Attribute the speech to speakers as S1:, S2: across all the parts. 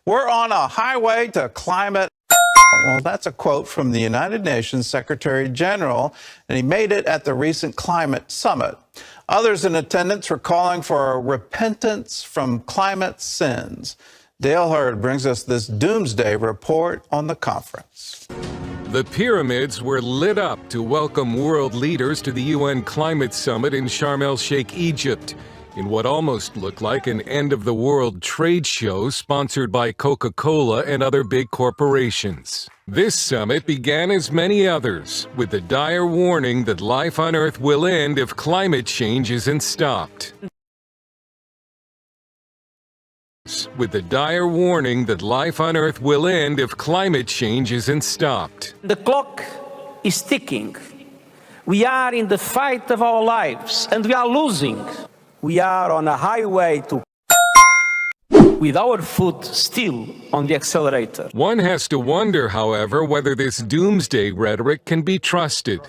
S1: We're on a highway to climate. Well, that's a quote from the United Nations Secretary General, and he made it at the recent climate summit. Others in attendance were calling for a repentance from climate sins. Dale Hurd brings us this doomsday report on the conference.
S2: The pyramids were lit up to welcome world leaders to the UN Climate Summit in Sharm el-Sheikh, Egypt, in what almost looked like an end-of-the-world trade show sponsored by Coca-Cola and other big corporations. This summit began as many others, with the dire warning that life on Earth will end if climate change isn't stopped. With the dire warning that life on Earth will end if climate change isn't stopped.
S3: The clock is ticking. We are in the fight of our lives, and we are losing. We are on a highway to with our foot still on the accelerator.
S2: One has to wonder, however, whether this doomsday rhetoric can be trusted.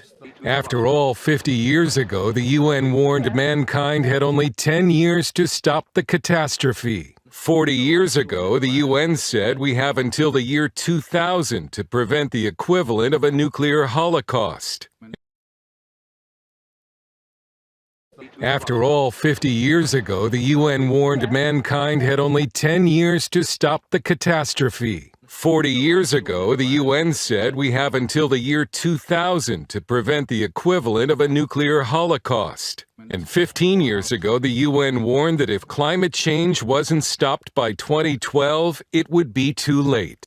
S2: After all, 50 years ago, the UN warned mankind had only 10 years to stop the catastrophe. 40 years ago, the UN said we have until the year 2000 to prevent the equivalent of a nuclear holocaust. After all, 50 years ago, the UN warned mankind had only 10 years to stop the catastrophe. 40 years ago, the UN said we have until the year 2000 to prevent the equivalent of a nuclear holocaust. And 15 years ago, the UN warned that if climate change wasn't stopped by 2012, it would be too late.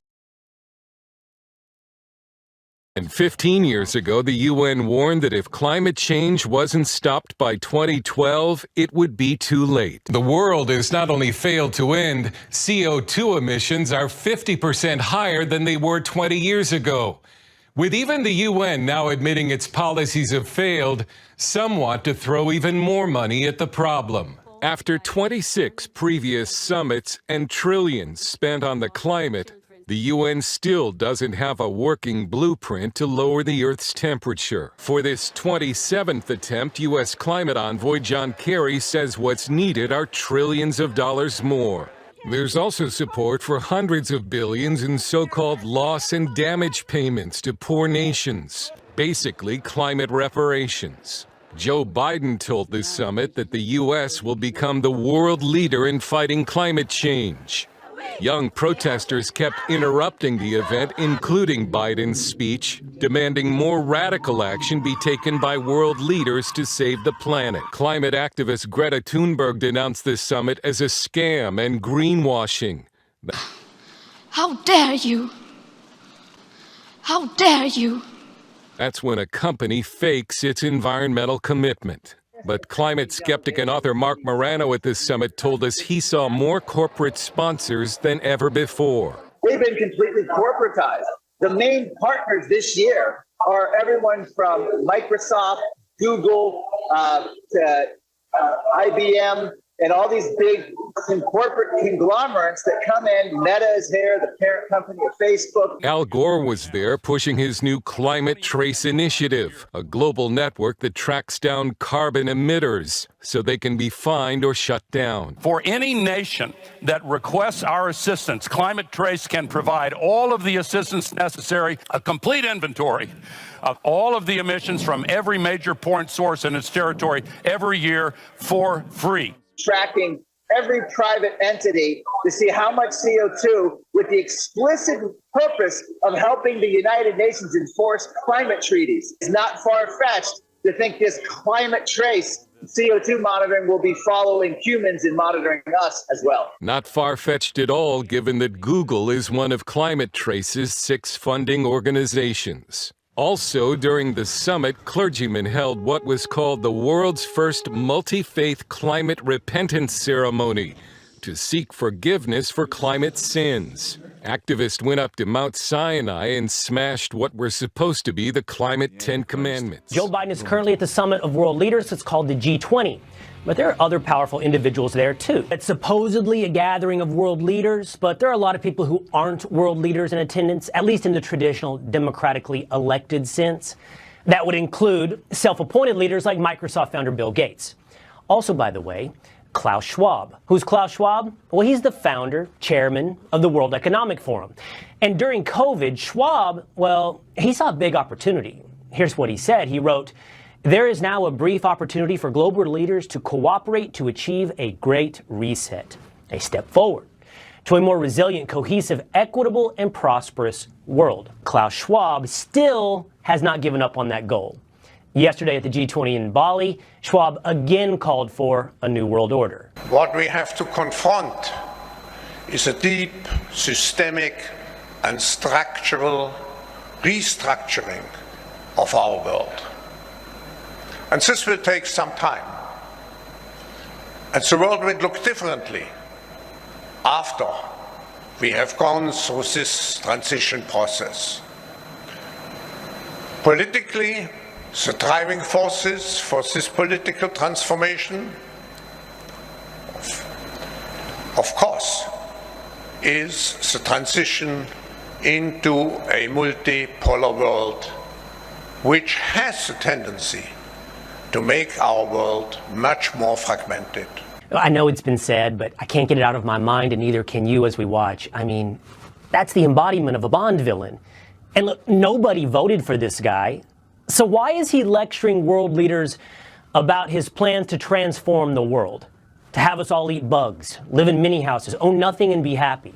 S2: And 15 years ago, the UN warned that if climate change wasn't stopped by 2012, it would be too late. The world has not only failed to end, CO2 emissions are 50% higher than they were 20 years ago. With even the UN now admitting its policies have failed, some want to throw even more money at the problem. After 26 previous summits and trillions spent on the climate, the UN still doesn't have a working blueprint to lower the Earth's temperature. For this 27th attempt, U.S. climate envoy John Kerry says what's needed are trillions of dollars more. There's also support for hundreds of billions in so-called loss and damage payments to poor nations, basically climate reparations. Joe Biden told this summit that the U.S. will become the world leader in fighting climate change. Young protesters kept interrupting the event, including Biden's speech, demanding more radical action be taken by world leaders to save the planet. Climate activist Greta Thunberg denounced this summit as a scam and greenwashing.
S4: How dare you? How dare you?
S2: That's when a company fakes its environmental commitment. But climate skeptic and author Mark Morano at this summit told us he saw more corporate sponsors than ever before.
S5: We've been completely corporatized. The main partners this year are everyone from Microsoft, Google, to IBM, and all these big corporate conglomerates that come in. Meta is here, the parent company of Facebook.
S2: Al Gore was there pushing his new Climate Trace Initiative, a global network that tracks down carbon emitters so they can be fined or shut down.
S6: For any nation that requests our assistance, Climate Trace can provide all of the assistance necessary, a complete inventory of all of the emissions from every major point source in its territory every year for free.
S5: Tracking every private entity to see how much CO2 with the explicit purpose of helping the United Nations enforce climate treaties. It's not far-fetched to think this climate trace CO2 monitoring will be following humans in monitoring us as well.
S2: Not far-fetched at all, given that Google is one of Climate Trace's 6 funding organizations. Also, during the summit, clergymen held what was called the world's first multi-faith climate repentance ceremony to seek forgiveness for climate sins. Activists went up to Mount Sinai and smashed what were supposed to be the Climate 10 Commandments.
S7: Joe Biden is currently at the summit of world leaders. It's called the G20. But there are other powerful individuals there, too. It's supposedly a gathering of world leaders, but there are a lot of people who aren't world leaders in attendance, at least in the traditional democratically elected sense. That would include self-appointed leaders like Microsoft founder Bill Gates. Also, by the way, Klaus Schwab. Who's Klaus Schwab? Well, he's the founder, chairman of the World Economic Forum. And during COVID, Schwab, well, he saw a big opportunity. Here's what he said. He wrote, "There is now a brief opportunity for global leaders to cooperate to achieve a great reset, a step forward to a more resilient, cohesive, equitable, and prosperous world." Klaus Schwab still has not given up on that goal. Yesterday at the G20 in Bali, Schwab again called for a new world order.
S8: What we have to confront is a deep, systemic, and structural restructuring of our world. And this will take some time. And the world will look differently after we have gone through this transition process. Politically, the driving forces for this political transformation, of course, is the transition into a multipolar world, which has a tendency to make our world much more fragmented.
S7: I know it's been said, but I can't get it out of my mind, and neither can you as we watch. I mean, that's the embodiment of a Bond villain. And look, nobody voted for this guy. So why is he lecturing world leaders about his plans to transform the world? To have us all eat bugs, live in mini houses, own nothing and be happy?